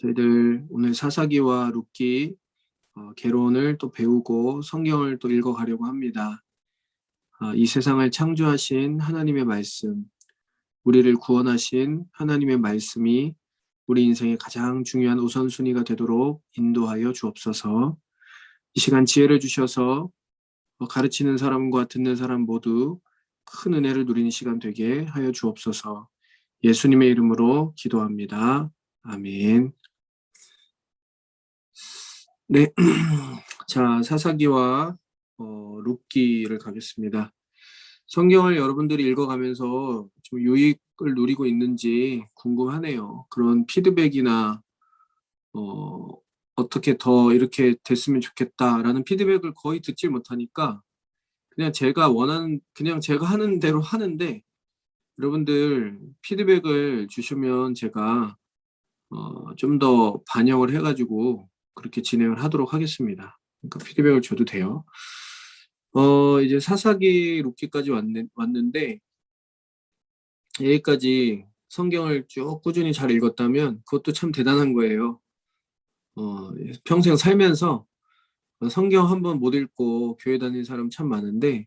저희들 오늘 사사기와 룻기 개론을 또 배우고 성경을 또 읽어가려고 합니다. 이 세상을 창조하신 하나님의 말씀, 우리를 구원하신 하나님의 말씀이 우리 인생의 가장 중요한 우선순위가 되도록 인도하여 주옵소서. 이 시간 지혜를 주셔서 가르치는 사람과 듣는 사람 모두 큰 은혜를 누리는 시간 되게 하여 주옵소서. 예수님의 이름으로 기도합니다. 아멘. 네, 자, 사사기와 룻기를 가겠습니다. 성경을 여러분들이 읽어가면서 좀 유익을 누리고 있는지 궁금하네요. 그런 피드백이나 어떻게 더 이렇게 됐으면 좋겠다라는 피드백을 거의 듣질 못하니까 그냥 제가 하는 대로 하는데, 여러분들 피드백을 주시면 제가 좀 더 반영을 해가지고 그렇게 진행을 하도록 하겠습니다. 그러니까 피드백을 줘도 돼요. 이제 사사기 룻기까지 왔는데, 여기까지 성경을 쭉 꾸준히 잘 읽었다면 그것도 참 대단한 거예요. 평생 살면서 성경 한 번 못 읽고 교회 다니는 사람 참 많은데,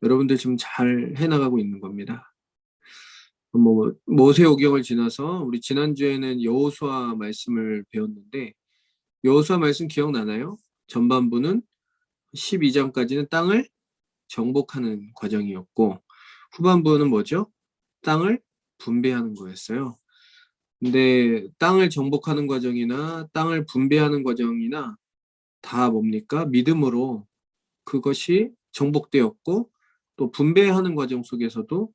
여러분들 지금 잘 해나가고 있는 겁니다. 모세오경을 지나서 우리 지난주에는 여호수아 말씀을 배웠는데, 여호수아 말씀 기억나나요? 전반부는 12장까지는 땅을 정복하는 과정이었고, 후반부는 뭐죠? 땅을 분배하는 거였어요. 근데 땅을 정복하는 과정이나 땅을 분배하는 과정이나 다 뭡니까? 믿음으로 그것이 정복되었고, 또 분배하는 과정 속에서도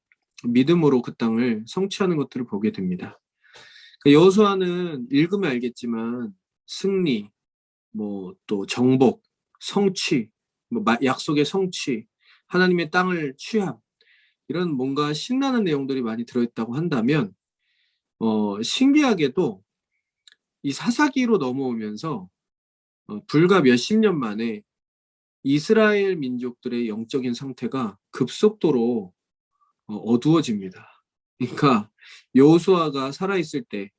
믿음으로 그 땅을 성취하는 것들을 보게 됩니다. 여호수아는 읽으면 알겠지만 승리, 또 정복, 성취, 약속의 성취, 하나님의 땅을 취함, 이런 뭔가 신나는 내용들이 많이 들어있다고 한다면, 신기하게도 이 사사기로 넘어오면서 불과 몇십 년 만에 이스라엘 민족들의 영적인 상태가 급속도로 어두워집니다. 그러니까 여호수아가 살아있을 때,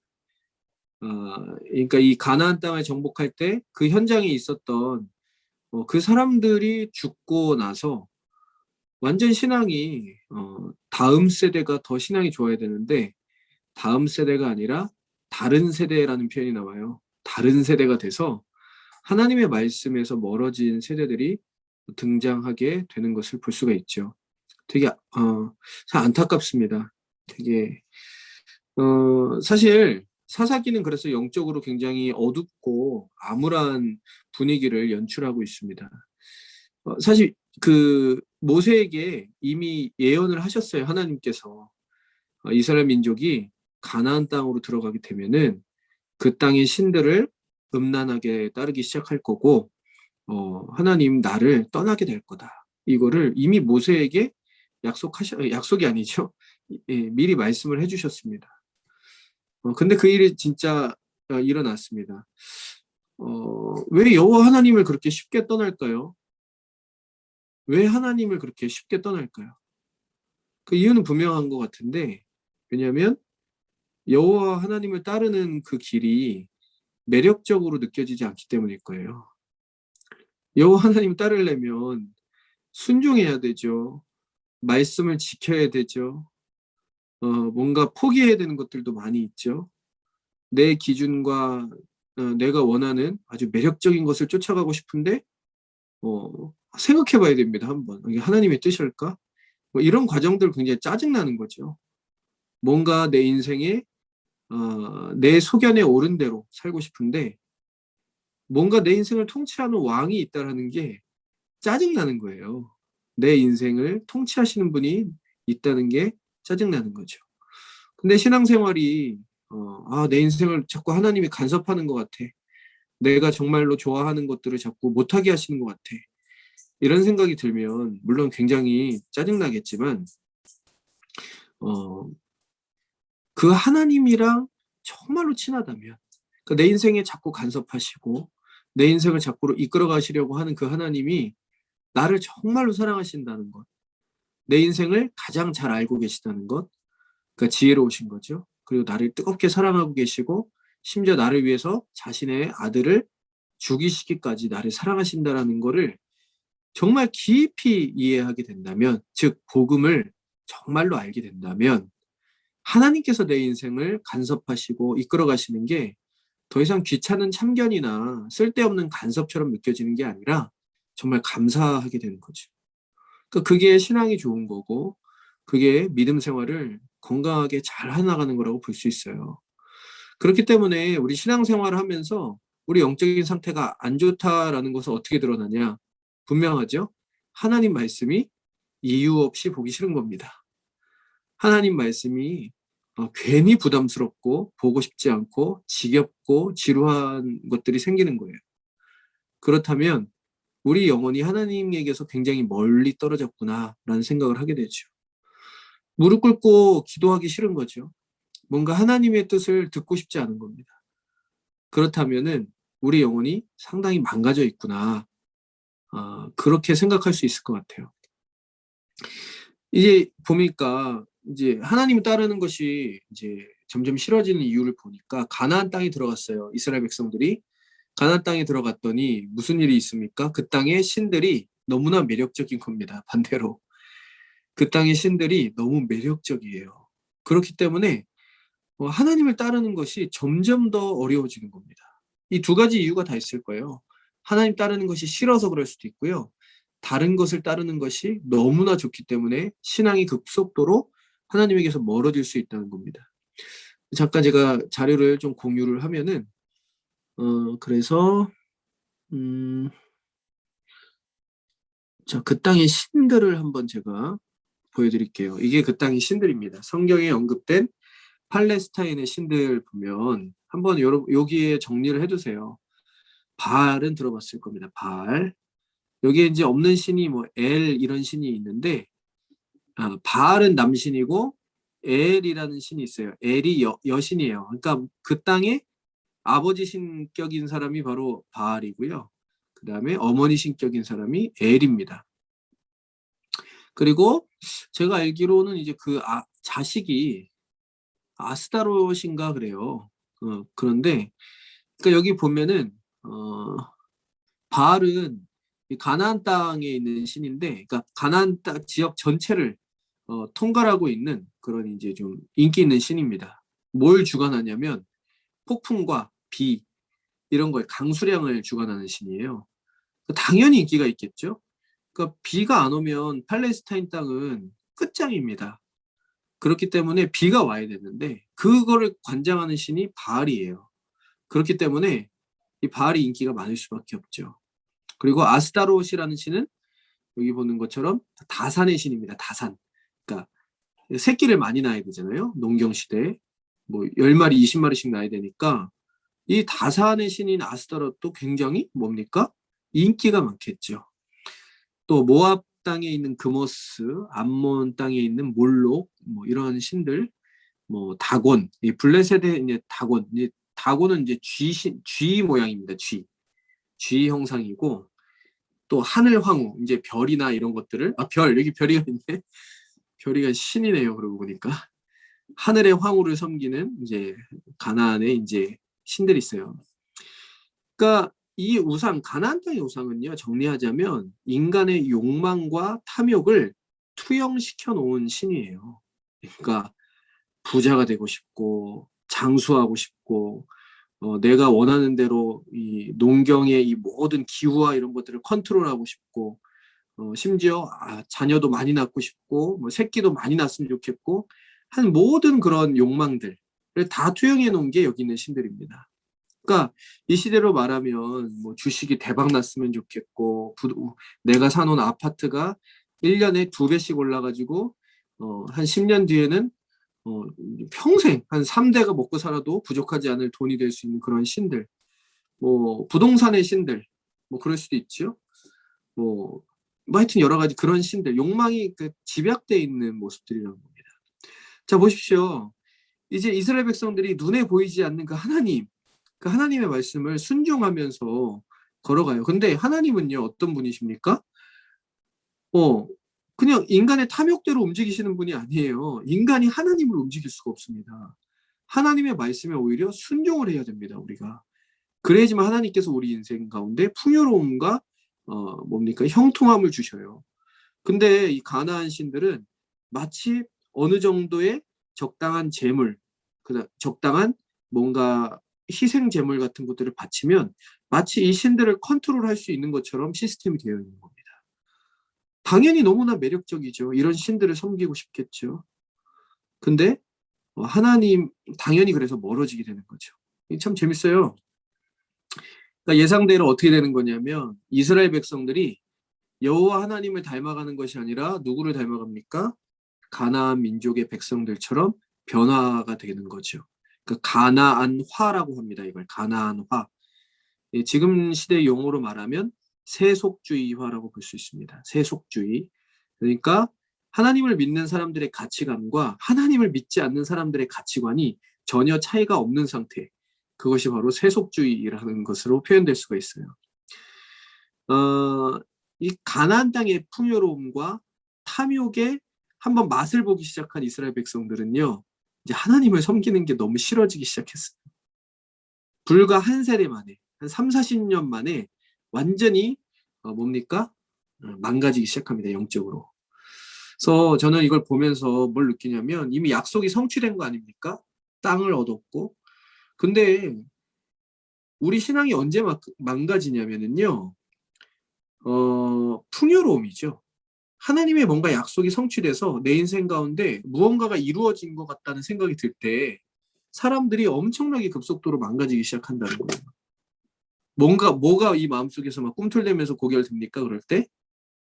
그러니까 이 가나안 땅을 정복할 때 그 현장에 있었던 그 사람들이 죽고 나서 완전 신앙이 다음 세대가 더 신앙이 좋아야 되는데, 다음 세대가 아니라 다른 세대라는 표현이 나와요. 다른 세대가 돼서 하나님의 말씀에서 멀어진 세대들이 등장하게 되는 것을 볼 수가 있죠. 되게 참 안타깝습니다. 되게 사실 사사기는 그래서 영적으로 굉장히 어둡고 암울한 분위기를 연출하고 있습니다. 사실 그 모세에게 이미 예언을 하셨어요. 하나님께서 이스라엘 민족이 가나안 땅으로 들어가게 되면은 그 땅의 신들을 음란하게 따르기 시작할 거고, 하나님 나를 떠나게 될 거다. 이거를 이미 모세에게 약속이 아니죠. 예, 미리 말씀을 해주셨습니다. 근데 그 일이 진짜 일어났습니다. 왜 여호와 하나님을 그렇게 쉽게 떠날까요? 왜 하나님을 그렇게 쉽게 떠날까요? 그 이유는 분명한 것 같은데, 왜냐하면 여호와 하나님을 따르는 그 길이 매력적으로 느껴지지 않기 때문일 거예요. 여호와 하나님 따르려면 순종해야 되죠. 말씀을 지켜야 되죠. 뭔가 포기해야 되는 것들도 많이 있죠. 내 기준과 내가 원하는 아주 매력적인 것을 쫓아가고 싶은데 생각해 봐야 됩니다. 한번. 이게 하나님의 뜻일까? 이런 과정들 굉장히 짜증나는 거죠. 뭔가 내 인생에 내 소견에 옳은 대로 살고 싶은데, 뭔가 내 인생을 통치하는 왕이 있다는 게 짜증나는 거예요. 내 인생을 통치하시는 분이 있다는 게 짜증나는 거죠. 근데 신앙생활이 내 인생을 자꾸 하나님이 간섭하는 것 같아. 내가 정말로 좋아하는 것들을 자꾸 못하게 하시는 것 같아. 이런 생각이 들면 물론 굉장히 짜증나겠지만 그 하나님이랑 정말로 친하다면, 그러니까 내 인생에 자꾸 간섭하시고 내 인생을 자꾸 이끌어 가시려고 하는 그 하나님이 나를 정말로 사랑하신다는 것, 내 인생을 가장 잘 알고 계시다는 것, 그러니까 지혜로우신 거죠. 그리고 나를 뜨겁게 사랑하고 계시고 심지어 나를 위해서 자신의 아들을 죽이시기까지 나를 사랑하신다라는 거를 정말 깊이 이해하게 된다면, 즉 복음을 정말로 알게 된다면 하나님께서 내 인생을 간섭하시고 이끌어 가시는 게 더 이상 귀찮은 참견이나 쓸데없는 간섭처럼 느껴지는 게 아니라 정말 감사하게 되는 거죠. 그러니까 그게 신앙이 좋은 거고, 그게 믿음 생활을 건강하게 잘 해나가는 거라고 볼 수 있어요. 그렇기 때문에 우리 신앙생활을 하면서 우리 영적인 상태가 안 좋다라는 것은 어떻게 드러나냐? 분명하죠? 하나님 말씀이 이유 없이 보기 싫은 겁니다. 하나님 말씀이 괜히 부담스럽고 보고 싶지 않고 지겹고 지루한 것들이 생기는 거예요. 그렇다면 우리 영혼이 하나님에게서 굉장히 멀리 떨어졌구나라는 생각을 하게 되죠. 무릎 꿇고 기도하기 싫은 거죠. 뭔가 하나님의 뜻을 듣고 싶지 않은 겁니다. 그렇다면은 우리 영혼이 상당히 망가져 있구나. 그렇게 생각할 수 있을 것 같아요. 이제 보니까 이제 하나님을 따르는 것이 이제 점점 싫어지는 이유를 보니까 가나안 땅에 들어갔어요. 이스라엘 백성들이 가나안 땅에 들어갔더니 무슨 일이 있습니까? 그 땅의 신들이 너무나 매력적인 겁니다. 반대로 그 땅의 신들이 너무 매력적이에요. 그렇기 때문에 하나님을 따르는 것이 점점 더 어려워지는 겁니다. 이 두 가지 이유가 다 있을 거예요. 하나님 따르는 것이 싫어서 그럴 수도 있고요. 다른 것을 따르는 것이 너무나 좋기 때문에 신앙이 급속도로 하나님에게서 멀어질 수 있다는 겁니다. 잠깐 제가 자료를 좀 공유를 하면은 그래서 자, 그 땅의 신들을 한번 제가 보여드릴게요. 이게 그 땅의 신들입니다. 성경에 언급된 팔레스타인의 신들 보면 한번 여기에 정리를 해두세요. 바알은 들어봤을 겁니다. 바알. 여기에 이제 없는 신이 뭐 엘 이런 신이 있는데 바알은 남신이고 엘이라는 신이 있어요. 엘이 여신이에요. 그러니까 그 땅에 아버지 신격인 사람이 바로 바알이고요. 그 다음에 어머니 신격인 사람이 엘입니다. 그리고 제가 알기로는 이제 그 자식이 아스타롯인가 그래요. 그런데 그러니까 여기 보면은 바알은 가나안 땅에 있는 신인데, 그러니까 가나안 땅 지역 전체를 통괄하고 있는 그런 이제 좀 인기 있는 신입니다. 뭘 주관하냐면 폭풍과 비 이런 거에 강수량을 주관하는 신이에요. 당연히 인기가 있겠죠. 그러니까 비가 안 오면 팔레스타인 땅은 끝장입니다. 그렇기 때문에 비가 와야 되는데 그거를 관장하는 신이 바알이에요. 그렇기 때문에 이 바알이 인기가 많을 수밖에 없죠. 그리고 아스타롯이라는 신은 여기 보는 것처럼 다산의 신입니다. 다산. 그러니까 새끼를 많이 낳아야 되잖아요. 농경 시대에. 뭐 10마리, 20마리씩 낳아야 되니까 이 다산의 신인 아스타롯도 굉장히 뭡니까? 인기가 많겠죠. 또 모압 땅에 있는 그모스, 암몬 땅에 있는 몰록, 뭐 이런 신들, 뭐 다곤, 이 블레셋의 이제 다곤, 이제 다곤은 이제 쥐 모양입니다. 쥐 형상이고, 또 하늘 황후, 이제 별이나 이런 것들을 여기 별이가 있네. 별이가 신이네요. 그러고 보니까 하늘의 황후를 섬기는 이제 가나안의 이제 신들이 있어요. 그러니까 이 우상, 가나안 땅의 우상은요, 정리하자면 인간의 욕망과 탐욕을 투영시켜 놓은 신이에요. 그러니까 부자가 되고 싶고 장수하고 싶고 내가 원하는 대로 이 농경의 이 모든 기후와 이런 것들을 컨트롤하고 싶고 심지어 자녀도 많이 낳고 싶고 뭐 새끼도 많이 낳았으면 좋겠고 한 모든 그런 욕망들을 다 투영해 놓은 게 여기 있는 신들입니다. 그러니까 이 시대로 말하면 뭐 주식이 대박 났으면 좋겠고 내가 사놓은 아파트가 1년에 2배씩 올라가지고 한 10년 뒤에는 평생 한 3대가 먹고 살아도 부족하지 않을 돈이 될 수 있는 그런 신들, 뭐 부동산의 신들, 뭐 그럴 수도 있죠. 뭐 하여튼 여러 가지 그런 신들, 욕망이 그 집약되어 있는 모습들이라는 겁니다. 자, 보십시오. 이제 이스라엘 백성들이 눈에 보이지 않는 그 하나님의 말씀을 순종하면서 걸어가요. 근데 하나님은요, 어떤 분이십니까? 그냥 인간의 탐욕대로 움직이시는 분이 아니에요. 인간이 하나님을 움직일 수가 없습니다. 하나님의 말씀에 오히려 순종을 해야 됩니다. 우리가. 그래야지만 하나님께서 우리 인생 가운데 풍요로움과 뭡니까? 형통함을 주셔요. 근데 이 가나안 신들은 마치 어느 정도의 적당한 재물, 적당한 뭔가 희생 제물 같은 것들을 바치면 마치 이 신들을 컨트롤할 수 있는 것처럼 시스템이 되어 있는 겁니다. 당연히 너무나 매력적이죠. 이런 신들을 섬기고 싶겠죠. 근데 하나님 당연히 그래서 멀어지게 되는 거죠. 참 재밌어요. 그러니까 예상대로 어떻게 되는 거냐면 이스라엘 백성들이 여호와 하나님을 닮아가는 것이 아니라 누구를 닮아갑니까? 가나안 민족의 백성들처럼 변화가 되는 거죠. 그 가나안화라고 합니다. 이걸 가나안화. 예, 지금 시대 용어로 말하면 세속주의화라고 볼 수 있습니다. 세속주의. 그러니까 하나님을 믿는 사람들의 가치관과 하나님을 믿지 않는 사람들의 가치관이 전혀 차이가 없는 상태. 그것이 바로 세속주의라는 것으로 표현될 수가 있어요. 이 가나안 땅의 풍요로움과 탐욕에 한번 맛을 보기 시작한 이스라엘 백성들은요, 이제 하나님을 섬기는 게 너무 싫어지기 시작했어요. 불과 한 세대 만에, 한 3, 40년 만에 완전히 뭡니까? 망가지기 시작합니다. 영적으로. 그래서 저는 이걸 보면서 뭘 느끼냐면 이미 약속이 성취된 거 아닙니까? 땅을 얻었고. 근데 우리 신앙이 언제 망가지냐면은요, 풍요로움이죠. 하나님의 뭔가 약속이 성취돼서 내 인생 가운데 무언가가 이루어진 것 같다는 생각이 들 때 사람들이 엄청나게 급속도로 망가지기 시작한다는 거예요. 뭐가 이 마음속에서 막 꿈틀대면서 고개를 듭니까? 그럴 때?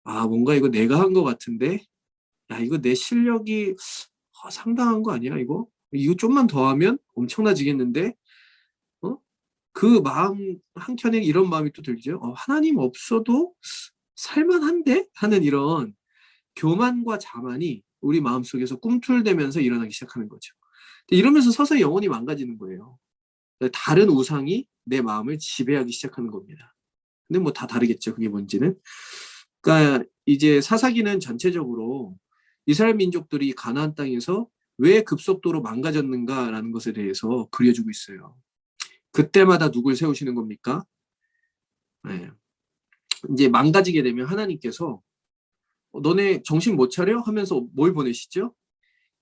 아, 뭔가 이거 내가 한 것 같은데? 야, 이거 내 실력이 상당한 거 아니야, 이거? 이거 좀만 더 하면 엄청나지겠는데? 어? 그 마음, 한켠에 이런 마음이 또 들죠. 하나님 없어도 살만한데? 하는 이런 교만과 자만이 우리 마음속에서 꿈틀대면서 일어나기 시작하는 거죠. 이러면서 서서히 영혼이 망가지는 거예요. 다른 우상이 내 마음을 지배하기 시작하는 겁니다. 근데 뭐 다 다르겠죠. 그게 뭔지는. 그러니까 이제 사사기는 전체적으로 이스라엘 민족들이 가나안 땅에서 왜 급속도로 망가졌는가라는 것에 대해서 그려주고 있어요. 그때마다 누굴 세우시는 겁니까? 네. 이제 망가지게 되면 하나님께서 너네 정신 못 차려? 하면서 뭘 보내시죠?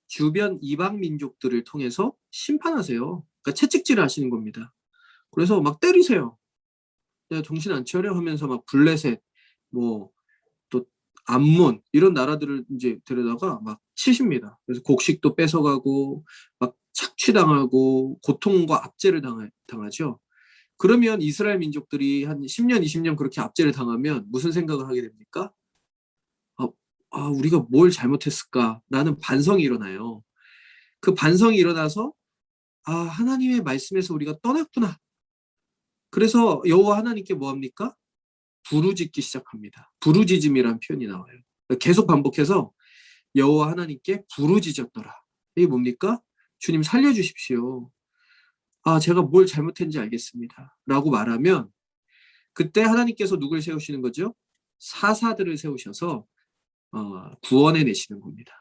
주변 이방 민족들을 통해서 심판하세요. 그러니까 채찍질을 하시는 겁니다. 그래서 막 때리세요. 내가 정신 안 차려? 하면서 막 블레셋, 뭐 또 암몬 이런 나라들을 이제 데려다가 막 치십니다. 그래서 곡식도 뺏어가고 막 착취당하고 고통과 압제를 당하죠. 그러면 이스라엘 민족들이 한 10년, 20년 그렇게 압제를 당하면 무슨 생각을 하게 됩니까? 아, 우리가 뭘 잘못했을까라는 반성이 일어나요. 그 반성이 일어나서 하나님의 말씀에서 우리가 떠났구나. 그래서 여호와 하나님께 뭐 합니까? 부르짖기 시작합니다. 부르짖음이라는 표현이 나와요. 계속 반복해서 여호와 하나님께 부르짖었더라. 이게 뭡니까? 주님 살려주십시오. 제가 뭘 잘못했는지 알겠습니다. 라고 말하면 그때 하나님께서 누굴 세우시는 거죠? 사사들을 세우셔서 구원해 내시는 겁니다.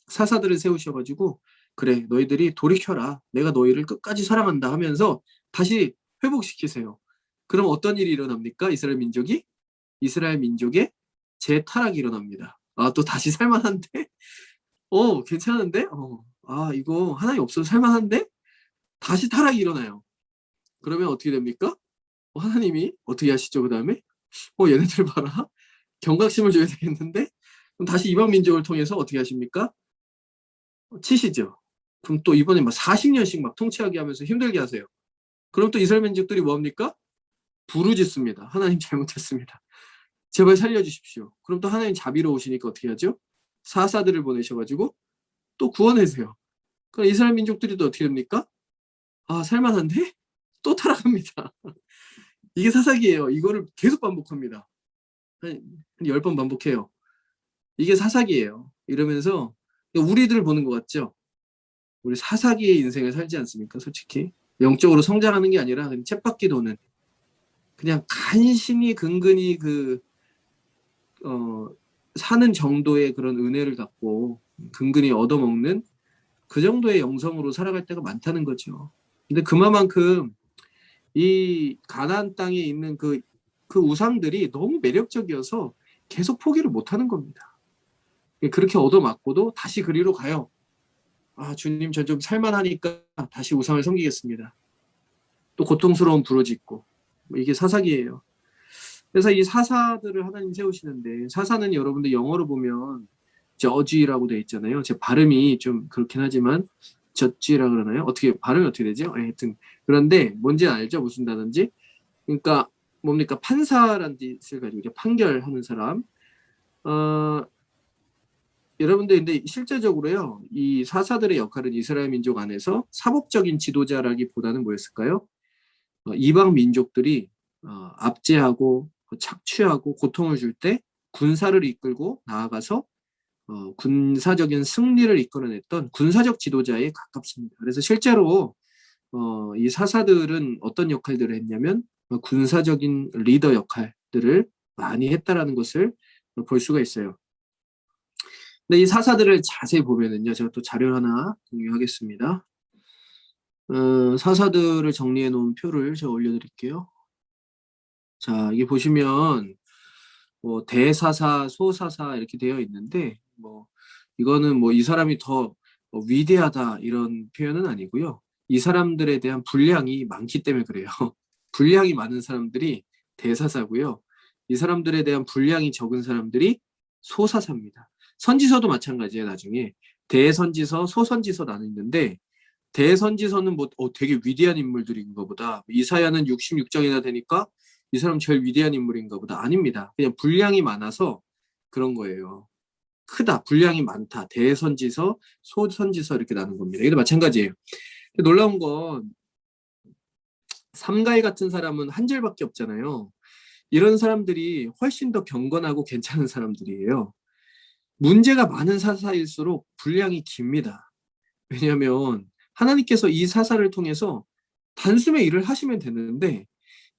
사사들을 세우셔가지고 그래 너희들이 돌이켜라. 내가 너희를 끝까지 사랑한다 하면서 다시 회복시키세요. 그럼 어떤 일이 일어납니까? 이스라엘 민족의 재타락이 일어납니다. 또 다시 살만한데? 괜찮은데? 이거 하나님 없어도 살만한데? 다시 타락이 일어나요. 그러면 어떻게 됩니까? 하나님이 어떻게 하시죠? 그 다음에 얘네들 봐라. 경각심을 줘야 되겠는데? 그럼 다시 이방 민족을 통해서 어떻게 하십니까? 치시죠. 그럼 또 이번에 막 40년씩 막 통치하게 하면서 힘들게 하세요. 그럼 또 이스라엘 민족들이 뭡니까? 부르짖습니다. 하나님 잘못했습니다. 제발 살려주십시오. 그럼 또 하나님 자비로우시니까 어떻게 하죠? 사사들을 보내셔가지고 또 구원하세요. 그럼 이스라엘 민족들이 또 어떻게 됩니까? 살만한데? 또 타락합니다. 이게 사사기예요. 이거를 계속 반복합니다. 한 10번 반복해요. 이게 사사기예요. 이러면서 우리들 보는 것 같죠? 우리 사사기의 인생을 살지 않습니까? 솔직히. 영적으로 성장하는 게 아니라 그냥 쳇바퀴 도는 그냥 간신히 근근히 사는 정도의 그런 은혜를 갖고 근근히 얻어먹는 그 정도의 영성으로 살아갈 때가 많다는 거죠. 근데 그만큼 이 가나안 땅에 있는 그 우상들이 너무 매력적이어서 계속 포기를 못하는 겁니다. 그렇게 얻어맞고도 다시 그리로 가요. 아, 주님, 저 좀 살만하니까 다시 우상을 섬기겠습니다. 또 고통스러운 부르짖고. 이게 사사기예요. 그래서 이 사사들을 하나님 세우시는데, 사사는 여러분들 영어로 보면 저지라고 되어 있잖아요. 제 발음이 좀 그렇긴 하지만 저지라 그러나요? 어떻게 발음이 어떻게 되죠? 하여튼 그런데 뭔지 알죠? 무슨 단어인지? 그러니까 뭡니까? 판사란 뜻을 가지고 이제 판결하는 사람. 여러분들 근데 실제적으로요, 이 사사들의 역할은 이스라엘 민족 안에서 사법적인 지도자라기보다는 뭐였을까요? 이방 민족들이 압제하고 착취하고 고통을 줄 때 군사를 이끌고 나아가서 군사적인 승리를 이끌어냈던 군사적 지도자에 가깝습니다. 그래서 실제로 이 사사들은 어떤 역할들을 했냐면 군사적인 리더 역할들을 많이 했다라는 것을 볼 수가 있어요. 근데 이 사사들을 자세히 보면은요, 제가 또 자료를 하나 공유하겠습니다. 사사들을 정리해 놓은 표를 제가 올려드릴게요. 자, 이게 보시면 뭐 대사사, 소사사 이렇게 되어 있는데 뭐 이거는 뭐 이 사람이 더 위대하다 이런 표현은 아니고요. 이 사람들에 대한 분량이 많기 때문에 그래요. 분량이 많은 사람들이 대사사고요. 이 사람들에 대한 분량이 적은 사람들이 소사사입니다. 선지서도 마찬가지예요. 나중에 대선지서, 소선지서 나뉘는데 대선지서는 뭐 되게 위대한 인물들인가 보다. 이사야는 66장이나 되니까 이 사람 제일 위대한 인물인가 보다. 아닙니다. 그냥 분량이 많아서 그런 거예요. 크다, 분량이 많다, 대선지서, 소선지서 이렇게 나눈 겁니다. 이것도 마찬가지예요. 놀라운 건 삼가이 같은 사람은 한 줄밖에 없잖아요. 이런 사람들이 훨씬 더 경건하고 괜찮은 사람들이에요. 문제가 많은 사사일수록 분량이 깁니다. 왜냐하면 하나님께서 이 사사를 통해서 단숨에 일을 하시면 되는데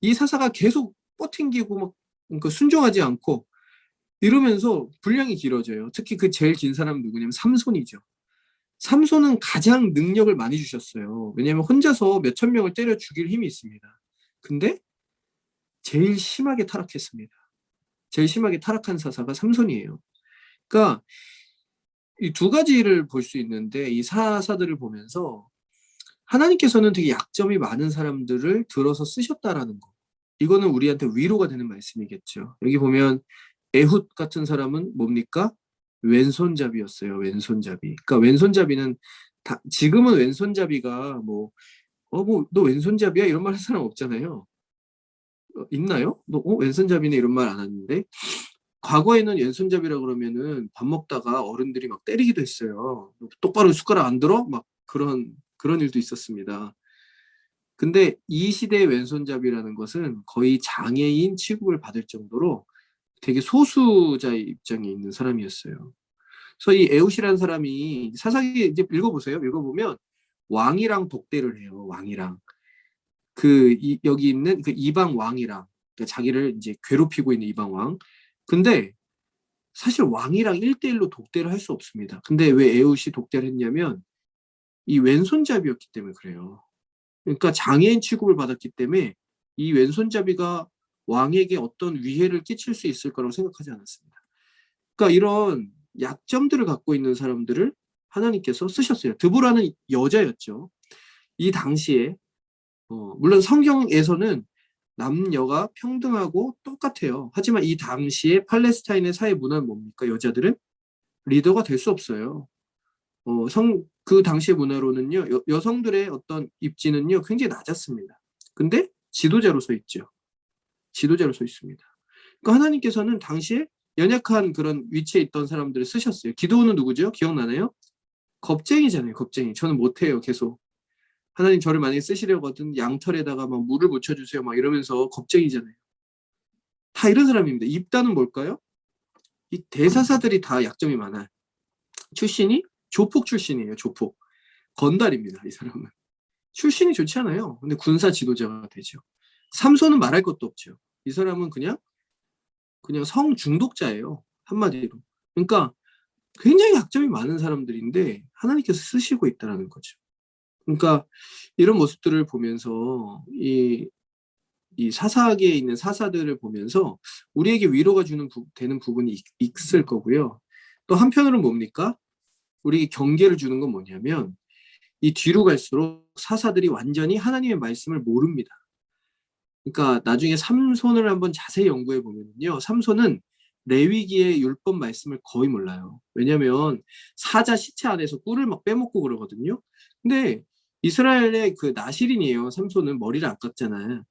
이 사사가 계속 뻗팅기고 막 순종하지 않고 이러면서 분량이 길어져요. 특히 그 제일 긴 사람은 누구냐면 삼손이죠. 삼손은 가장 능력을 많이 주셨어요. 왜냐하면 혼자서 몇천 명을 때려 죽일 힘이 있습니다. 근데 제일 심하게 타락했습니다. 제일 심하게 타락한 사사가 삼손이에요. 그러니까 이 두 가지를 볼 수 있는데 이 사사들을 보면서 하나님께서는 되게 약점이 많은 사람들을 들어서 쓰셨다라는 거. 이거는 우리한테 위로가 되는 말씀이겠죠. 여기 보면 에훗 같은 사람은 뭡니까? 왼손잡이였어요. 왼손잡이. 그러니까 왼손잡이는 지금은 왼손잡이가 너 왼손잡이야? 이런 말 할 사람 없잖아요. 있나요? 너 왼손잡이네 이런 말 안 하는데 과거에는 왼손잡이라 그러면은 밥 먹다가 어른들이 막 때리기도 했어요. 똑바로 숟가락 안 들어? 막 그런 일도 있었습니다. 근데 이 시대의 왼손잡이라는 것은 거의 장애인 취급을 받을 정도로 되게 소수자의 입장에 있는 사람이었어요. 그래서 이 에웃이라는 사람이 사사기 이제 읽어보세요. 읽어보면 왕이랑 독대를 해요. 왕이랑 여기 있는 그 이방 왕이랑 그러니까 자기를 이제 괴롭히고 있는 이방 왕. 근데 사실 왕이랑 1대1로 독대를 할 수 없습니다. 근데 왜 에웃이 독대를 했냐면 이 왼손잡이였기 때문에 그래요. 그러니까 장애인 취급을 받았기 때문에 이 왼손잡이가 왕에게 어떤 위해를 끼칠 수 있을 거라고 생각하지 않았습니다. 그러니까 이런 약점들을 갖고 있는 사람들을 하나님께서 쓰셨어요. 드보라는 여자였죠. 이 당시에 물론 성경에서는 남녀가 평등하고 똑같아요. 하지만 이 당시에 팔레스타인의 사회 문화는 뭡니까? 여자들은 리더가 될 수 없어요. 그 당시의 문화로는요, 여성들의 어떤 입지는요, 굉장히 낮았습니다. 근데 지도자로 서 있죠. 지도자로 서 있습니다. 그러니까 하나님께서는 당시에 연약한 그런 위치에 있던 사람들을 쓰셨어요. 기드온은 누구죠? 기억나나요? 겁쟁이잖아요, 겁쟁이. 저는 못해요, 계속. 하나님 저를 만약에 쓰시려거든 양털에다가 막 물을 묻혀주세요, 막 이러면서 겁쟁이잖아요. 다 이런 사람입니다. 입단은 뭘까요? 이 대사사들이 다 약점이 많아요. 출신이 조폭 출신이에요, 조폭. 건달입니다, 이 사람은. 출신이 좋지 않아요. 근데 군사 지도자가 되죠. 삼손은 말할 것도 없죠. 이 사람은 그냥 성 중독자예요. 한마디로. 그러니까 굉장히 약점이 많은 사람들인데 하나님께서 쓰시고 있다는 거죠. 그러니까 이런 모습들을 보면서 이 사사기에 있는 사사들을 보면서 우리에게 위로가 되는 부분이 있을 거고요. 또 한편으로는 뭡니까? 우리에게 경계를 주는 건 뭐냐면 이 뒤로 갈수록 사사들이 완전히 하나님의 말씀을 모릅니다. 그러니까 나중에 삼손을 한번 자세히 연구해 보면요. 삼손은 레위기의 율법 말씀을 거의 몰라요. 왜냐면 사자 시체 안에서 꿀을 막 빼먹고 그러거든요. 근데 이스라엘의 그 나실인이에요. 삼손은 머리를 안 깎잖아요.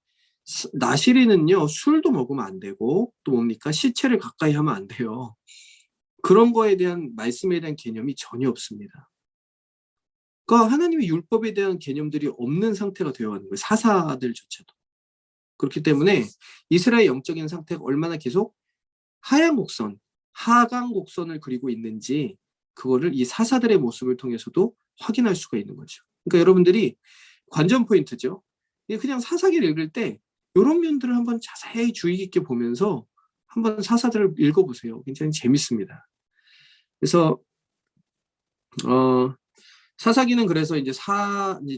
나실인은요, 술도 먹으면 안 되고, 또 뭡니까? 시체를 가까이 하면 안 돼요. 그런 거에 대한 말씀에 대한 개념이 전혀 없습니다. 그러니까 하나님의 율법에 대한 개념들이 없는 상태가 되어가는 거예요. 사사들조차도. 그렇기 때문에 이스라엘 영적인 상태가 얼마나 계속 하양 곡선, 하강 곡선을 그리고 있는지 그거를 이 사사들의 모습을 통해서도 확인할 수가 있는 거죠. 그러니까 여러분들이 관전 포인트죠. 그냥 사사기를 읽을 때 이런 면들을 한번 자세히 주의 깊게 보면서 한번 사사들을 읽어보세요. 굉장히 재밌습니다. 그래서 사사기는 그래서 이제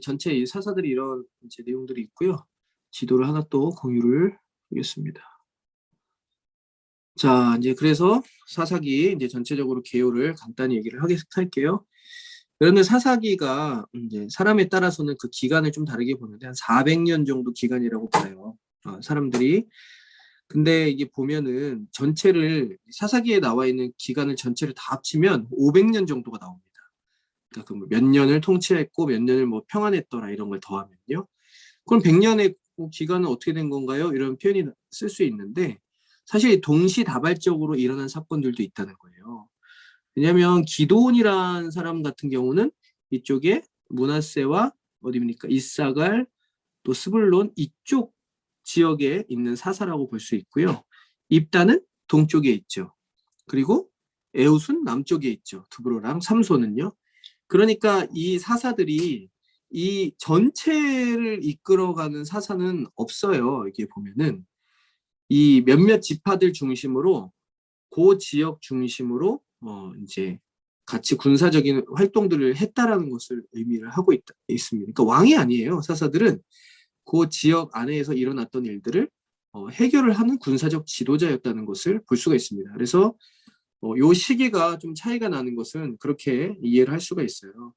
전체 이 사사들이 이런 이제 내용들이 있고요. 지도를 하나 또 공유를 하겠습니다. 자, 이제 그래서 사사기 이제 전체적으로 개요를 간단히 얘기를 할게요. 그런데 사사기가 이제 사람에 따라서는 그 기간을 좀 다르게 보는데 한 400년 정도 기간이라고 봐요. 사람들이. 근데 이게 보면은 전체를 사사기에 나와 있는 기간을 전체를 다 합치면 500년 정도가 나옵니다. 그러니까 그 몇 년을 통치했고 몇 년을 뭐 평안했더라 이런 걸 더하면요. 그럼 100년의 기간은 어떻게 된 건가요? 이런 표현이 쓸 수 있는데 사실 동시다발적으로 일어난 사건들도 있다는 거예요. 왜냐하면 기드온이란 사람 같은 경우는 이쪽에 므낫세와 어디입니까? 이사갈 또 스불론 이쪽 지역에 있는 사사라고 볼 수 있고요. 입다는 동쪽에 있죠. 그리고 에웃은 남쪽에 있죠. 두브로랑 삼손은요. 그러니까 이 사사들이 이 전체를 이끌어가는 사사는 없어요. 이게 보면은 이 몇몇 지파들 중심으로 그 지역 중심으로 이제 같이 군사적인 활동들을 했다라는 것을 의미를 하고 있습니다. 그러니까 왕이 아니에요. 사사들은 그 지역 안에서 일어났던 일들을 해결을 하는 군사적 지도자였다는 것을 볼 수가 있습니다. 그래서 요 시기가 좀 차이가 나는 것은 그렇게 이해를 할 수가 있어요.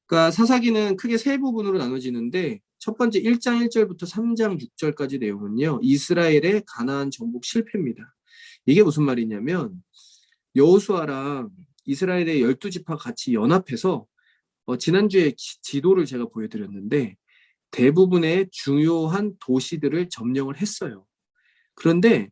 그러니까 사사기는 크게 세 부분으로 나눠지는데 첫 번째 1장 1절부터 3장 6절까지 내용은요. 이스라엘의 가나안 정복 실패입니다. 이게 무슨 말이냐면 여호수아랑 이스라엘의 12지파 같이 연합해서 지난주에 지도를 제가 보여드렸는데 대부분의 중요한 도시들을 점령을 했어요. 그런데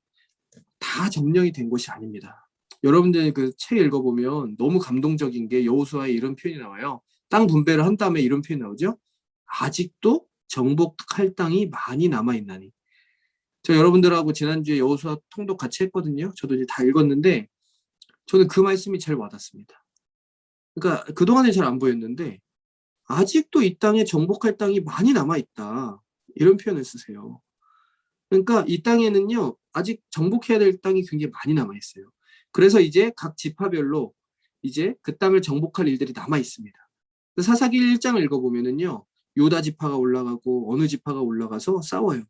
다 점령이 된 것이 아닙니다. 여러분들 그 책 읽어보면 너무 감동적인 게 여호수아에 이런 표현이 나와요. 땅 분배를 한 다음에 이런 표현이 나오죠. 아직도 정복할 땅이 많이 남아있나니. 저 여러분들하고 지난주에 여호수아 통독 같이 했거든요. 저도 이제 다 읽었는데 저는 그 말씀이 제일 와닿습니다. 그러니까 그동안에 잘 안 보였는데 아직도 이 땅에 정복할 땅이 많이 남아있다. 이런 표현을 쓰세요. 그러니까 이 땅에는요. 아직 정복해야 될 땅이 굉장히 많이 남아있어요. 그래서 이제 각 지파별로 이제 그 땅을 정복할 일들이 남아있습니다. 사사기 1장을 읽어보면은요. 유다 지파가 올라가고 어느 지파가 올라가서 싸워요.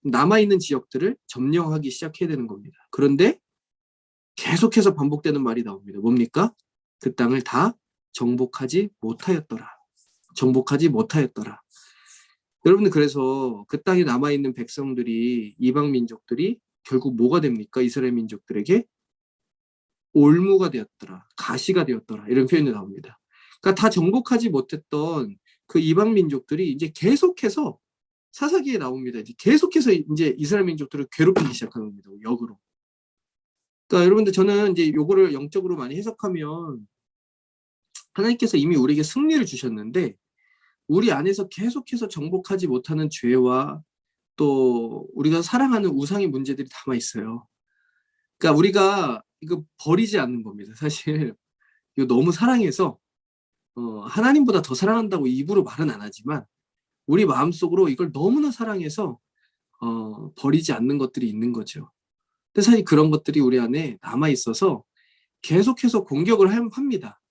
남아있는 지역들을 점령하기 시작해야 되는 겁니다. 그런데 계속해서 반복되는 말이 나옵니다. 뭡니까? 그 땅을 다 정복하지 못하였더라. 정복하지 못하였더라. 여러분들 그래서 그 땅에 남아있는 백성들이 이방 민족들이 결국 뭐가 됩니까? 이스라엘 민족들에게 올무가 되었더라. 가시가 되었더라. 이런 표현이 나옵니다. 그러니까 다 정복하지 못했던 그 이방 민족들이 이제 계속해서 사사기에 나옵니다. 이제 계속해서 이제 이스라엘 민족들을 괴롭히기 시작하는 겁니다. 역으로. 그러니까 여러분들 저는 이제 요거를 영적으로 많이 해석하면 하나님께서 이미 우리에게 승리를 주셨는데 우리 안에서 계속해서 정복하지 못하는 죄와 또 우리가 사랑하는 우상의 문제들이 담아 있어요. 그러니까 우리가 이거 버리지 않는 겁니다. 사실 이거 너무 사랑해서 하나님보다 더 사랑한다고 입으로 말은 안 하지만 우리 마음속으로 이걸 너무나 사랑해서 버리지 않는 것들이 있는 거죠. 근데 사실 그런 것들이 우리 안에 남아 있어서 계속해서 공격을 합니다.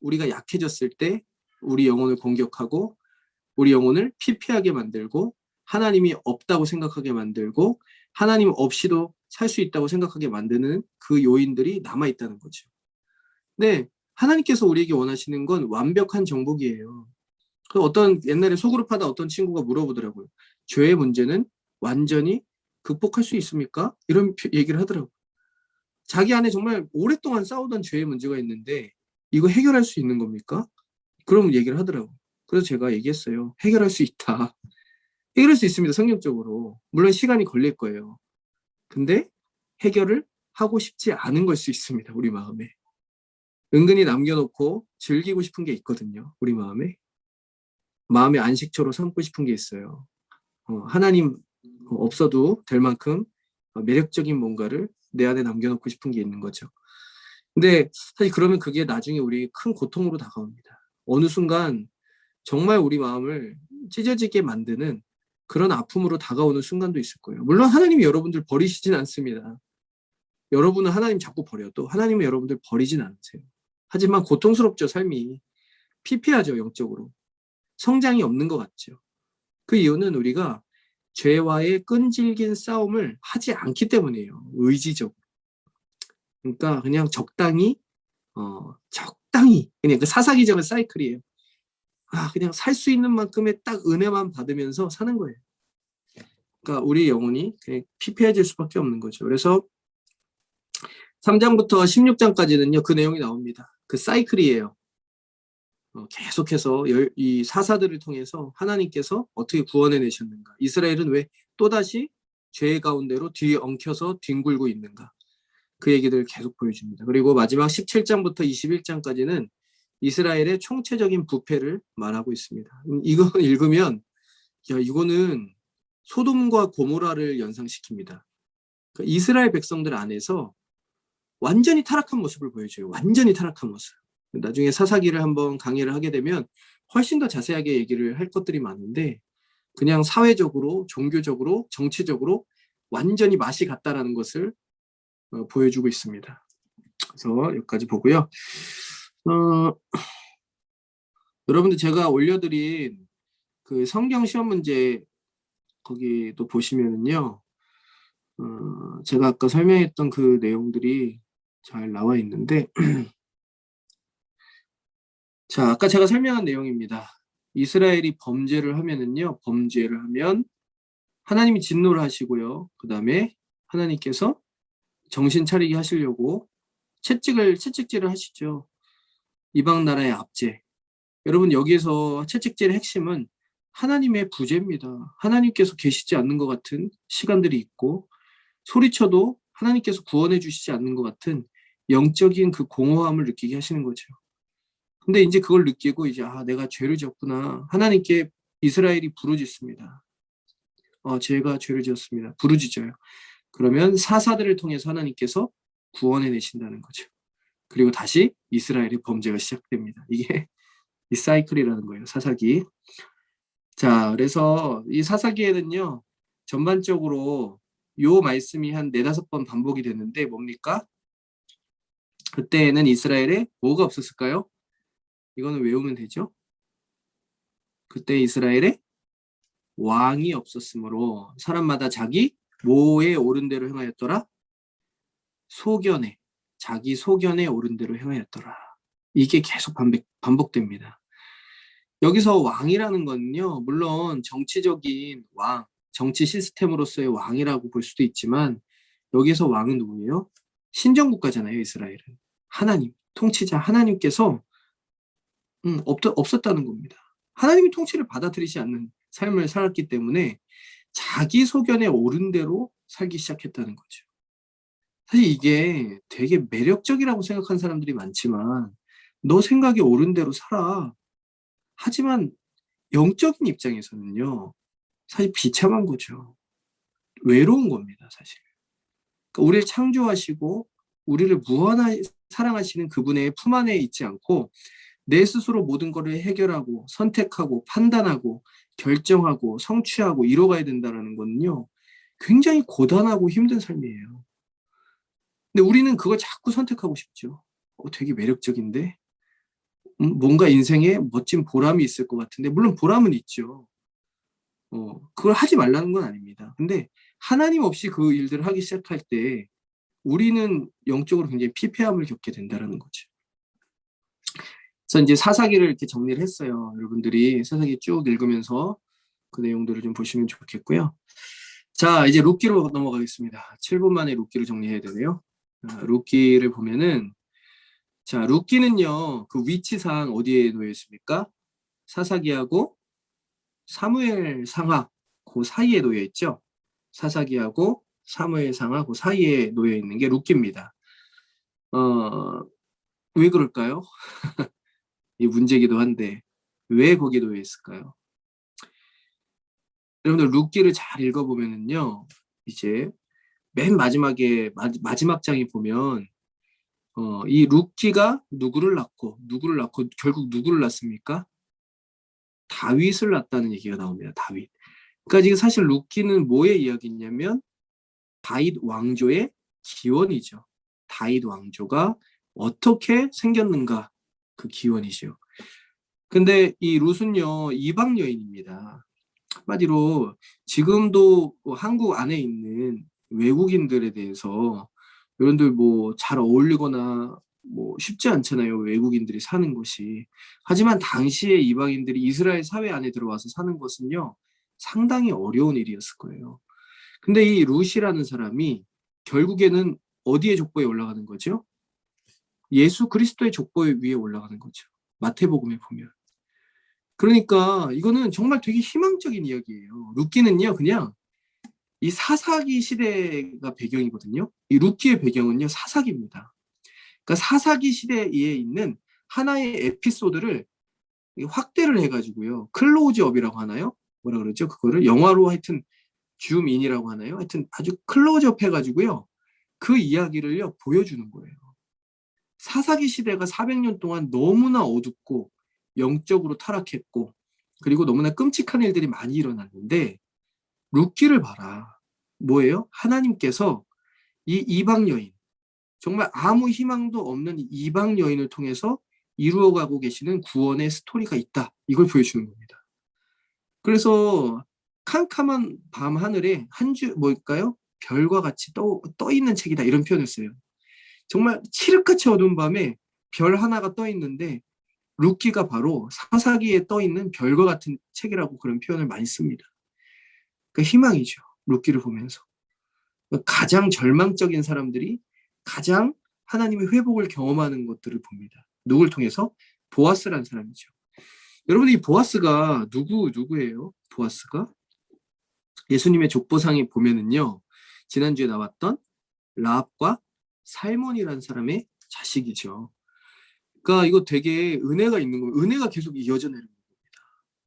우리가 약해졌을 때 우리 영혼을 공격하고 우리 영혼을 피폐하게 만들고 하나님이 없다고 생각하게 만들고 하나님 없이도 살 수 있다고 생각하게 만드는 그 요인들이 남아있다는 거죠. 네, 하나님께서 우리에게 원하시는 건 완벽한 정복이에요. 어떤 옛날에 소그룹 하다 어떤 친구가 물어보더라고요. 죄의 문제는 완전히 극복할 수 있습니까? 이런 얘기를 하더라고요. 자기 안에 정말 오랫동안 싸우던 죄의 문제가 있는데 이거 해결할 수 있는 겁니까? 그럼 얘기를 하더라고요. 그래서 제가 얘기했어요. 해결할 수 있다. 해결할 수 있습니다. 성경적으로. 물론 시간이 걸릴 거예요. 근데 해결을 하고 싶지 않은 걸 수 있습니다. 우리 마음에. 은근히 남겨놓고 즐기고 싶은 게 있거든요. 우리 마음에. 마음의 안식처로 삼고 싶은 게 있어요. 하나님 없어도 될 만큼 매력적인 뭔가를 내 안에 남겨놓고 싶은 게 있는 거죠. 근데 사실 그러면 그게 나중에 우리 큰 고통으로 다가옵니다. 어느 순간 정말 우리 마음을 찢어지게 만드는 그런 아픔으로 다가오는 순간도 있을 거예요. 물론 하나님이 여러분들 버리시진 않습니다. 여러분은 하나님 자꾸 버려도 하나님은 여러분들 버리진 않으세요. 하지만 고통스럽죠, 삶이. 피폐하죠, 영적으로. 성장이 없는 것 같죠. 그 이유는 우리가 죄와의 끈질긴 싸움을 하지 않기 때문이에요. 의지적으로. 그러니까 그냥 적당히 그냥 그 사사기적인 사이클이에요. 그냥 살 수 있는 만큼의 딱 은혜만 받으면서 사는 거예요. 그러니까 우리 영혼이 그냥 피폐해질 수밖에 없는 거죠. 그래서 3장부터 16장까지는요, 그 내용이 나옵니다. 그 사이클이에요. 계속해서 이 사사들을 통해서 하나님께서 어떻게 구원해내셨는가. 이스라엘은 왜 또다시 죄 가운데로 뒤엉켜서 뒹굴고 있는가. 그 얘기들을 계속 보여줍니다. 그리고 마지막 17장부터 21장까지는 이스라엘의 총체적인 부패를 말하고 있습니다. 이거 읽으면 이거는 소돔과 고모라를 연상시킵니다. 그러니까 이스라엘 백성들 안에서 완전히 타락한 모습을 보여줘요. 완전히 타락한 모습. 나중에 사사기를 한번 강의를 하게 되면 훨씬 더 자세하게 얘기를 할 것들이 많은데 그냥 사회적으로, 종교적으로, 정치적으로 완전히 맛이 갔다라는 것을 보여주고 있습니다. 그래서 여기까지 보고요. 여러분들 제가 올려드린 그 성경 시험 문제 거기도 보시면은요, 제가 아까 설명했던 그 내용들이 잘 나와 있는데, 자, 아까 제가 설명한 내용입니다. 이스라엘이 범죄를 하면 하나님이 진노를 하시고요. 그 다음에 하나님께서 정신 차리게 하시려고 채찍질을 하시죠. 이방 나라의 압제. 여러분 여기에서 채찍질의 핵심은 하나님의 부재입니다. 하나님께서 계시지 않는 것 같은 시간들이 있고 소리쳐도 하나님께서 구원해 주시지 않는 것 같은 영적인 그 공허함을 느끼게 하시는 거죠. 근데 이제 그걸 느끼고 이제 내가 죄를 지었구나. 하나님께 이스라엘이 부르짖습니다. 제가 죄를 지었습니다. 부르짖어요. 그러면 사사들을 통해서 하나님께서 구원해 내신다는 거죠. 그리고 다시 이스라엘의 범죄가 시작됩니다. 이게 이 사이클이라는 거예요. 사사기. 자, 그래서 이 사사기에는요. 전반적으로 요 말씀이 한 4-5번 반복이 됐는데 뭡니까? 그때에는 이스라엘에 뭐가 없었을까요? 이거는 외우면 되죠. 그때 이스라엘에 왕이 없었으므로 사람마다 자기 뭐에 옳은 대로 행하였더라? 자기 소견에 옳은 대로 행하였더라. 이게 계속 반복됩니다. 여기서 왕이라는 건요, 물론 정치적인 왕, 정치 시스템으로서의 왕이라고 볼 수도 있지만 여기서 왕은 누구예요? 신정국가잖아요, 이스라엘은. 하나님, 통치자 하나님께서 없었다는 겁니다. 하나님이 통치를 받아들이지 않는 삶을 살았기 때문에 자기 소견에 옳은 대로 살기 시작했다는 거죠. 사실 이게 되게 매력적이라고 생각하는 사람들이 많지만 너 생각에 옳은 대로 살아. 하지만 영적인 입장에서는요. 사실 비참한 거죠. 외로운 겁니다. 사실. 그러니까 우리를 창조하시고 우리를 무한하게 사랑하시는 그분의 품 안에 있지 않고 내 스스로 모든 것을 해결하고 선택하고 판단하고 결정하고 성취하고 이뤄가야 된다는 거는요. 굉장히 고단하고 힘든 삶이에요. 근데 우리는 그걸 자꾸 선택하고 싶죠. 되게 매력적인데 뭔가 인생에 멋진 보람이 있을 것 같은데 물론 보람은 있죠. 그걸 하지 말라는 건 아닙니다. 근데 하나님 없이 그 일들을 하기 시작할 때 우리는 영적으로 굉장히 피폐함을 겪게 된다는 거죠. 그래서 이제 사사기를 이렇게 정리를 했어요. 여러분들이 사사기 쭉 읽으면서 그 내용들을 좀 보시면 좋겠고요. 자, 이제 룻기로 넘어가겠습니다. 7분 만에 룻기를 정리해야 되네요. 룻기를 보면은 자, 룻기는요. 그 위치상 어디에 놓여 있습니까? 사사기하고 사무엘 상하 그 사이에 놓여 있죠. 사사기하고 사무엘 상하 그 사이에 놓여 있는 게 룻기입니다. 왜 그럴까요? 이 문제기도 한데 왜 거기에 놓여 있을까요? 여러분들 룻기를 잘 읽어보면은요. 이제 맨 마지막에 마지막 장에 보면 이 룻기가 누구를 낳고 결국 누구를 낳습니까? 다윗을 낳았다는 얘기가 나옵니다. 다윗. 그러니까 지금 사실 룻기는 뭐의 이야기냐면 다윗 왕조의 기원이죠. 다윗 왕조가 어떻게 생겼는가 그 기원이죠. 근데 이 룻은요 이방 여인입니다. 한마디로 지금도 한국 안에 있는 외국인들에 대해서 여러분들 뭐 잘 어울리거나 뭐 쉽지 않잖아요. 외국인들이 사는 것이. 하지만 당시에 이방인들이 이스라엘 사회 안에 들어와서 사는 것은요. 상당히 어려운 일이었을 거예요. 근데 이 룻이라는 사람이 결국에는 어디에 족보에 올라가는 거죠? 예수 그리스도의 족보 위에 올라가는 거죠. 마태복음에 보면. 그러니까 이거는 정말 되게 희망적인 이야기예요. 룻기는요, 그냥 이 사사기 시대가 배경이거든요. 이 룻기의 배경은요, 사사기입니다. 그러니까 사사기 시대에 있는 하나의 에피소드를 확대를 해가지고요. 클로즈업이라고 하나요? 뭐라 그러죠? 그거를 영화로 하여튼 줌인이라고 하나요? 하여튼 아주 클로즈업 해가지고요. 그 이야기를요, 보여주는 거예요. 사사기 시대가 400년 동안 너무나 어둡고 영적으로 타락했고 그리고 너무나 끔찍한 일들이 많이 일어났는데 룻기를 봐라. 뭐예요? 하나님께서 이 이방 여인, 정말 아무 희망도 없는 이방 여인을 통해서 이루어가고 계시는 구원의 스토리가 있다. 이걸 보여주는 겁니다. 그래서 캄캄한 밤 하늘에 한 줄 뭘까요? 별과 같이 떠 있는 책이다. 이런 표현을 써요. 정말 칠흑같이 어두운 밤에 별 하나가 떠 있는데 룻기가 바로 사사기에 떠 있는 별과 같은 책이라고 그런 표현을 많이 씁니다. 그 희망이죠. 룻기를 보면서. 가장 절망적인 사람들이 가장 하나님의 회복을 경험하는 것들을 봅니다. 누굴 통해서? 보아스라는 사람이죠. 여러분, 이 보아스가 누구예요? 보아스가? 예수님의 족보상에 보면은요, 지난주에 나왔던 라합과 살몬이라는 사람의 자식이죠. 그러니까 이거 되게 은혜가 있는 거예요. 은혜가 계속 이어져 내려오는 겁니다.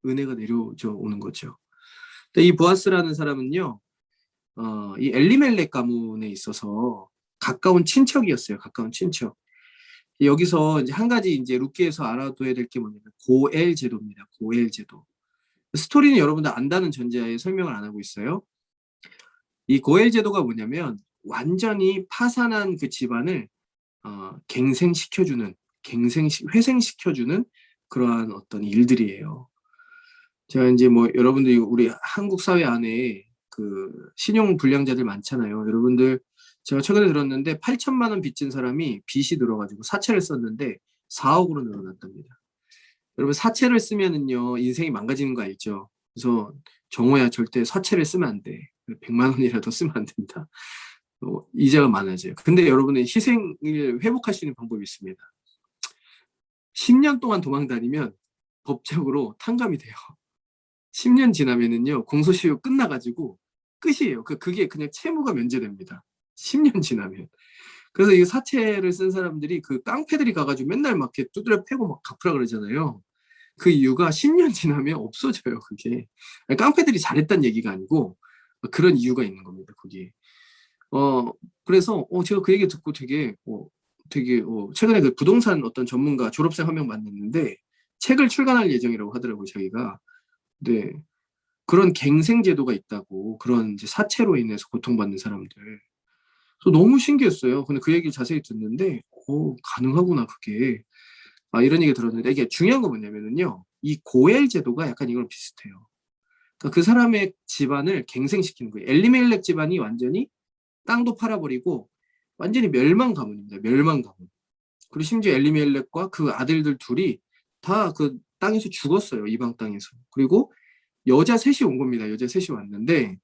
은혜가 내려져 오는 거죠. 근데 이 보아스라는 사람은요, 이 엘리멜렉 가문에 있어서 가까운 친척이었어요. 가까운 친척. 여기서 이제 한 가지 이제 룻기에서 알아둬야 될 게 뭐냐면 고엘 제도입니다. 고엘 제도. 스토리는 여러분들 안다는 전제하에 설명을 안 하고 있어요. 이 고엘 제도가 뭐냐면 완전히 파산한 그 집안을 갱생시켜주는, 회생시켜주는 그러한 어떤 일들이에요. 제가 이제 뭐 여러분들이 우리 한국 사회 안에 그 신용 불량자들 많잖아요. 여러분들 제가 최근에 들었는데 8천만 원 빚진 사람이 빚이 들어가지고 사채를 썼는데 4억으로 늘어났답니다. 여러분 사채를 쓰면은요 인생이 망가지는 거 알죠? 그래서 정호야 절대 사채를 쓰면 안 돼. 100만 원이라도 쓰면 안 된다. 이자가 많아져요. 근데 여러분의 희생을 회복할 수 있는 방법이 있습니다. 10년 동안 도망 다니면 법적으로 탕감이 돼요. 10년 지나면은요, 공소시효 끝나가지고 끝이에요. 그게 그냥 채무가 면제됩니다. 10년 지나면. 그래서 이 사채를 쓴 사람들이 그 깡패들이 가가지고 맨날 막 이렇게 두드려 패고 막 갚으라 그러잖아요. 그 이유가 10년 지나면 없어져요, 그게. 아니, 깡패들이 잘했다는 얘기가 아니고 그런 이유가 있는 겁니다, 거기에. 그래서 제가 그 얘기 듣고 되게 최근에 그 부동산 어떤 전문가 졸업생 한 명 만났는데 책을 출간할 예정이라고 하더라고요, 자기가. 네. 그런 갱생 제도가 있다고. 그런 이제 사채로 인해서 고통받는 사람들. 그래서 너무 신기했어요. 근데 그 얘기를 자세히 듣는데 가능하구나 그게. 이런 얘기 들었는데 이게 중요한 건 뭐냐면은요. 이 고엘 제도가 약간 이거랑 비슷해요. 그러니까 그 사람의 집안을 갱생시키는 거예요. 엘리멜렉 집안이 완전히 땅도 팔아버리고 완전히 멸망 가문입니다. 멸망 가문. 그리고 심지어 엘리멜렉과 그 아들들 둘이 다 그 땅에서 죽었어요. 이방 땅에서. 그리고 여자 셋이 온 겁니다. 여자 셋이 왔는데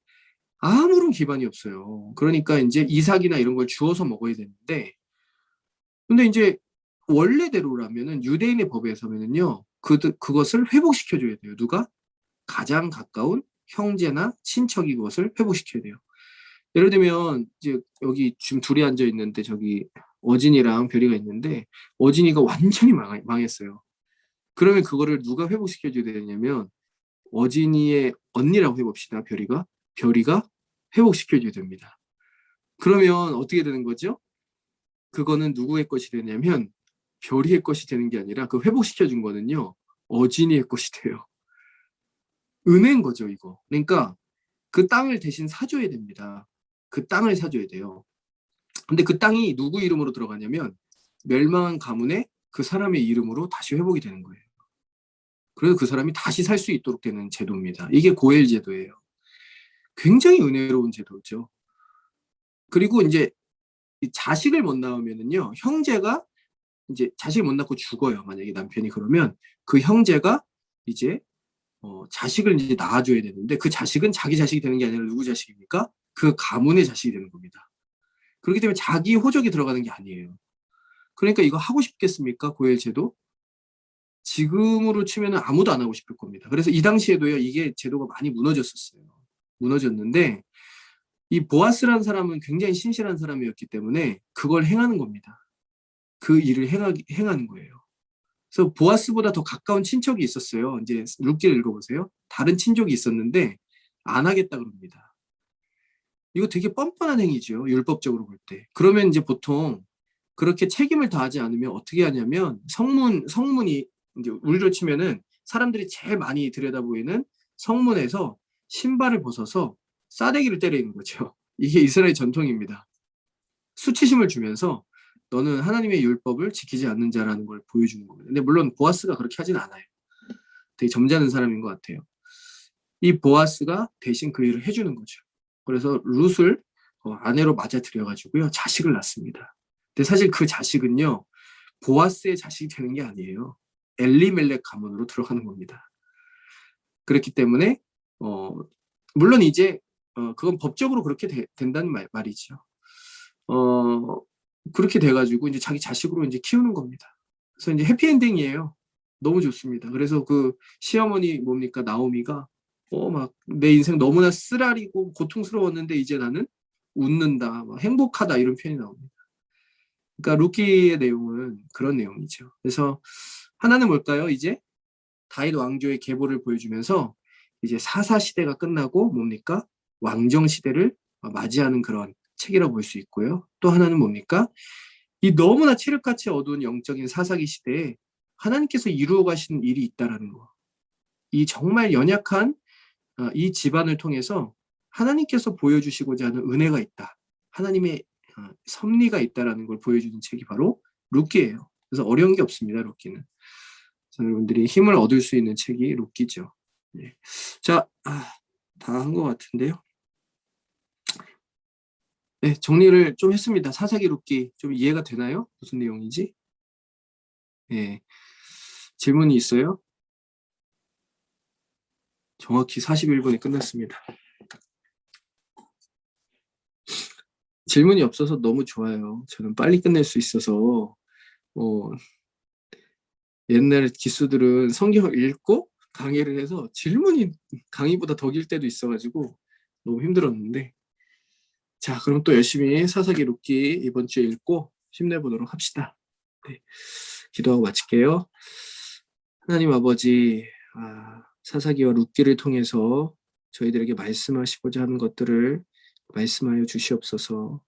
아무런 기반이 없어요. 그러니까 이제 이삭이나 이런 걸 주워서 먹어야 되는데 근데 이제 원래대로라면은 유대인의 법에서는요. 그것을 회복시켜줘야 돼요. 누가? 가장 가까운 형제나 친척이 그것을 회복시켜야 돼요. 예를 들면 이제 여기 지금 둘이 앉아 있는데 저기 어진이랑 별이가 있는데 어진이가 완전히 망했어요. 그러면 그거를 누가 회복시켜줘야 되냐면 어진이의 언니라고 해봅시다. 별이가 회복시켜줘야 됩니다. 그러면 어떻게 되는 거죠? 그거는 누구의 것이 되냐면 별이의 것이 되는 게 아니라 그 회복시켜준 거는요. 어진이의 것이 돼요. 은혜인 거죠, 이거. 그러니까 그 땅을 대신 사줘야 됩니다. 그 땅을 사줘야 돼요. 근데 그 땅이 누구 이름으로 들어가냐면 멸망한 가문의 그 사람의 이름으로 다시 회복이 되는 거예요. 그래서 그 사람이 다시 살 수 있도록 되는 제도입니다. 이게 고엘 제도예요. 굉장히 은혜로운 제도죠. 그리고 이제 자식을 못 낳으면은요, 형제가 이제 자식을 못 낳고 죽어요. 만약에 남편이 그러면 그 형제가 이제 자식을 이제 낳아줘야 되는데 그 자식은 자기 자식이 되는 게 아니라 누구 자식입니까? 그 가문의 자식이 되는 겁니다. 그렇기 때문에 자기 호적이 들어가는 게 아니에요. 그러니까 이거 하고 싶겠습니까? 고엘 제도? 지금으로 치면은 아무도 안 하고 싶을 겁니다. 그래서 이 당시에도요, 이게 제도가 많이 무너졌었어요. 무너졌는데 이 보아스라는 사람은 굉장히 신실한 사람이었기 때문에 그걸 행하는 겁니다. 그 일을 행하는 거예요. 그래서 보아스보다 더 가까운 친척이 있었어요. 이제 룻기를 읽어보세요. 다른 친족이 있었는데 안 하겠다 그럽니다. 이거 되게 뻔뻔한 행위죠. 율법적으로 볼 때. 그러면 이제 보통 그렇게 책임을 다하지 않으면 어떻게 하냐면 성문이 이제 우리로 치면은 사람들이 제일 많이 들여다보이는 성문에서 신발을 벗어서 싸대기를 때리는 거죠. 이게 이스라엘 전통입니다. 수치심을 주면서 너는 하나님의 율법을 지키지 않는 자라는 걸 보여주는 겁니다. 근데 물론 보아스가 그렇게 하진 않아요. 되게 점잖은 사람인 것 같아요. 이 보아스가 대신 그 일을 해주는 거죠. 그래서 룻을 아내로 맞아들여가지고요. 자식을 낳습니다. 근데 사실 그 자식은요. 보아스의 자식이 되는 게 아니에요. 엘리멜렉 가문으로 들어가는 겁니다. 그렇기 때문에 물론 이제 그건 법적으로 그렇게 된다는 말이죠. 그렇게 돼가지고 이제 자기 자식으로 이제 키우는 겁니다. 그래서 이제 해피엔딩이에요. 너무 좋습니다. 그래서 그 시어머니 뭡니까 나오미가 막 내 인생 너무나 쓰라리고 고통스러웠는데 이제 나는 웃는다, 막 행복하다 이런 표현이 나옵니다. 그러니까 루키의 내용은 그런 내용이죠. 그래서 하나는 뭘까요? 이제 다윗 왕조의 계보를 보여주면서 이제 사사 시대가 끝나고 뭡니까? 왕정 시대를 맞이하는 그런 책이라고 볼 수 있고요. 또 하나는 뭡니까? 이 너무나 칠흑같이 어두운 영적인 사사기 시대에 하나님께서 이루어 가시는 일이 있다라는 거. 이 정말 연약한 이 집안을 통해서 하나님께서 보여주시고자 하는 은혜가 있다. 하나님의 섭리가 있다라는 걸 보여주는 책이 바로 룻기예요. 그래서 어려운 게 없습니다. 룻기는. 여러분들이 힘을 얻을 수 있는 책이 룻기죠. 예. 자, 다 한 것 같은데요. 네, 정리를 좀 했습니다. 사사기 룻기 좀 이해가 되나요? 무슨 내용인지? 예. 질문이 있어요? 정확히 41분이 끝났습니다. 질문이 없어서 너무 좋아요. 저는 빨리 끝낼 수 있어서 옛날 기수들은 성경을 읽고 강의를 해서 질문이 강의보다 더 길 때도 있어가지고 너무 힘들었는데 자 그럼 또 열심히 사사기 룻기 이번 주에 읽고 힘내보도록 합시다. 네, 기도하고 마칠게요. 하나님 아버지 사사기와 룻기를 통해서 저희들에게 말씀하시고자 하는 것들을 말씀하여 주시옵소서.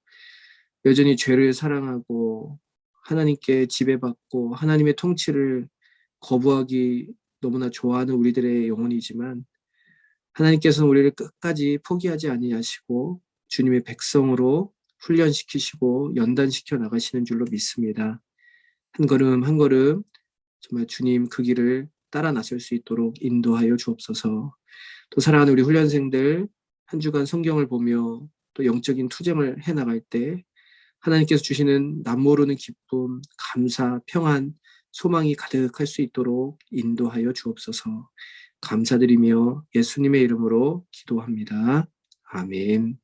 여전히 죄를 사랑하고 하나님께 지배받고 하나님의 통치를 거부하기 너무나 좋아하는 우리들의 영혼이지만 하나님께서는 우리를 끝까지 포기하지 아니하시고 주님의 백성으로 훈련시키시고 연단시켜 나가시는 줄로 믿습니다. 한 걸음 한 걸음 정말 주님 그 길을 따라 나설 수 있도록 인도하여 주옵소서. 또 사랑하는 우리 훈련생들 한 주간 성경을 보며 또 영적인 투쟁을 해나갈 때 하나님께서 주시는 남모르는 기쁨, 감사, 평안, 소망이 가득할 수 있도록 인도하여 주옵소서. 감사드리며 예수님의 이름으로 기도합니다. 아멘.